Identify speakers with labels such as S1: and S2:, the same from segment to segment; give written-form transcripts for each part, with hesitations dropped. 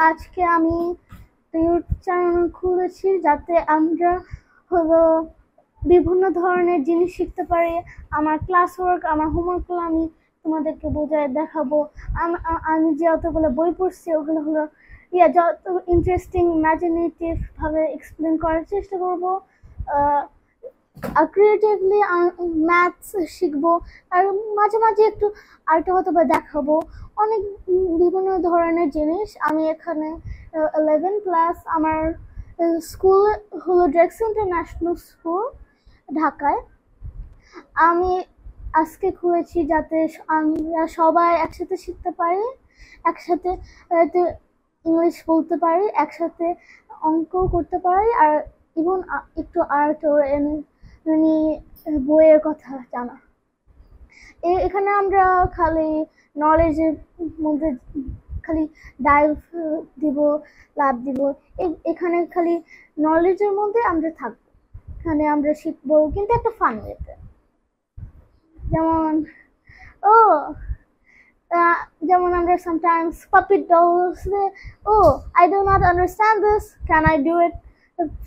S1: আজকে আমি YouTube channel খুলেছি যাতে আমরা হলো বিভিন্ন ধরনের জিনিস শিখতে পারি। আমার ক্লাস ওয়ার্ক, আমার হোমওয়ার্কগুলো আমি তোমাদেরকে বোঝায় দেখাবো। আমি যে অতগুলো বই পড়ছি ওগুলো হলো যত ইন্টারেস্টিং ইমাজিনেটিভ ভাবে এক্সপ্লেন করার চেষ্টা করবো। ক্রিয়েটিভলি ম্যাথস শিখবো, আর মাঝে মাঝে একটু আর্ট হয়তো বা দেখাবো। অনেক বিভিন্ন ধরনের জিনিস। আমি এখানে 11 ক্লাস। আমার স্কুল হলো ড্রেক্স ইন্টারন্যাশনাল স্কুল, ঢাকায়। আমি আজকে খুলেছি যাতে আমরা সবাই একসাথে শিখতে পারি, একসাথে ইংলিশ বলতে পারি, একসাথে অঙ্ক করতে পারি, আর ইভেন একটু আর্ট ও বইয়ের কথা জানা। এখানে আমরা খালি নলেজের মধ্যে খালি ডাইভ দিব, লাভ দিব। এখানে খালি নলেজের মধ্যে আমরা থাকবো, এখানে আমরা শিখবো কিন্তু একটা ফান ওয়েতে। যেমন ও যেমন আমরা sometimes puppet dolls, oh I do not understand this, can I do it,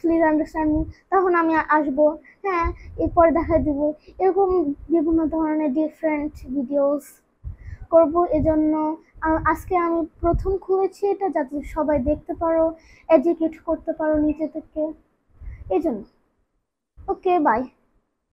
S1: please understand me. তখন আমি আসবো, হ্যাঁ এরপর দেখা দিব। এরকম বিভিন্ন ধরনের ডিফারেন্ট ভিডিওস করব। এজন্য আজকে আমি প্রথম খুলেছি এটা যাতে সবাই দেখতে পারো, এডুকেট করতে পারো নিজে থেকে। এই জন্য ওকে, বাই।